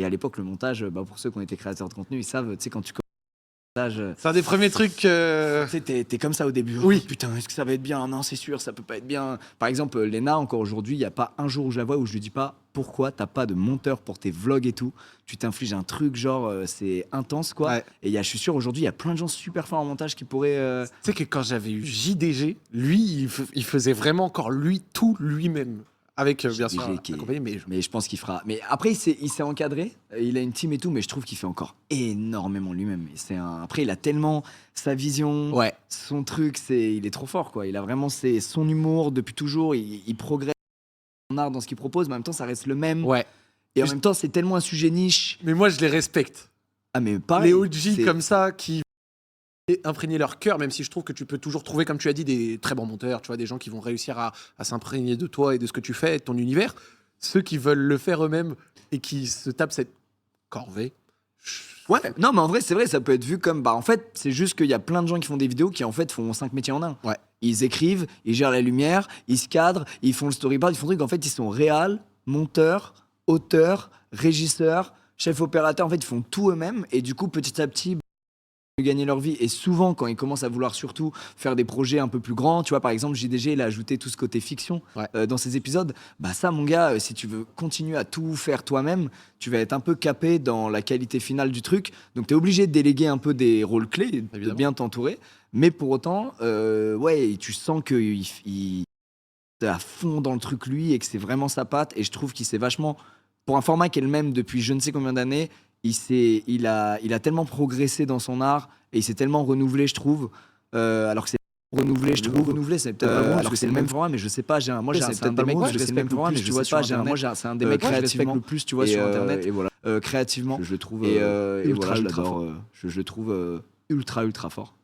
Et à l'époque, le montage, pour ceux qui ont été créateurs de contenu, ils savent, tu sais, quand tu commences le montage, C'est un des premiers trucs. tu sais, t'es comme ça au début. Oui. Oh, putain, est-ce que ça va être bien? Non, c'est sûr, ça peut pas être bien. Par exemple, Léna, encore aujourd'hui, il n'y a pas un jour où je la vois où je lui dis pas pourquoi t'as pas de monteur pour tes vlogs et tout. Tu t'infliges un truc, genre, c'est intense, quoi. Ouais. Et je suis sûr, aujourd'hui, il y a plein de gens super forts en montage qui pourraient. Tu sais que quand j'avais eu JDG, lui, il faisait vraiment encore tout lui-même. Avec, bien sûr, JDG qui est- accompagné, Mais je pense qu'il fera. Mais après, il s'est encadré, il a une team et tout, mais je trouve qu'il fait encore énormément lui-même. Après, il a tellement sa vision, Ouais. son truc, il est trop fort, quoi. Il a vraiment son humour depuis toujours, il progresse en art dans ce qu'il propose, mais en même temps, ça reste le même. Ouais. Et en même temps, c'est tellement un sujet niche. Mais moi, je les respecte. Ah, mais pareil. Les OG comme ça qui imprégner leur cœur, même si je trouve que tu peux toujours trouver, comme tu as dit, des très bons monteurs, tu vois, des gens qui vont réussir à s'imprégner de toi et de ce que tu fais, et de ton univers. Ceux qui veulent le faire eux-mêmes et qui se tapent cette corvée. Ouais, non, mais en vrai, c'est vrai, ça peut être vu comme. En fait, c'est juste qu'il y a plein de gens qui font des vidéos qui, en fait, font 5 métiers en un. Ouais. Ils écrivent, ils gèrent la lumière, ils se cadrent, ils font le storyboard, ils font des trucs. En fait, ils sont réal, monteurs, auteurs, régisseurs, chefs opérateurs. En fait, ils font tout eux-mêmes. Et du coup, petit à petit, gagner leur vie. Et souvent, quand ils commencent à vouloir surtout faire des projets un peu plus grands, tu vois, par exemple, JDG, il a ajouté tout ce côté fiction dans ses épisodes. Ça, mon gars, si tu veux continuer à tout faire toi-même, tu vas être un peu capé dans la qualité finale du truc. Donc, tu es obligé de déléguer un peu des rôles clés, de bien t'entourer. Mais pour autant, ouais, tu sens qu'il est à fond dans le truc, lui, et que c'est vraiment sa patte. Et je trouve qu'il s'est vachement, pour un format qui est le même depuis je ne sais combien d'années, il a tellement progressé dans son art et il s'est tellement renouvelé, je trouve. Alors que c'est renouvelé, c'est peut-être pas bon, alors que c'est le même format, mais je sais pas. Moi, c'est un des mecs que je respecte le plus, tu vois, sur Internet. Moi, c'est un des mecs que je respecte le plus, tu vois, sur Internet. Et voilà, créativement, je le trouve ultra fort. Je le trouve ultra fort.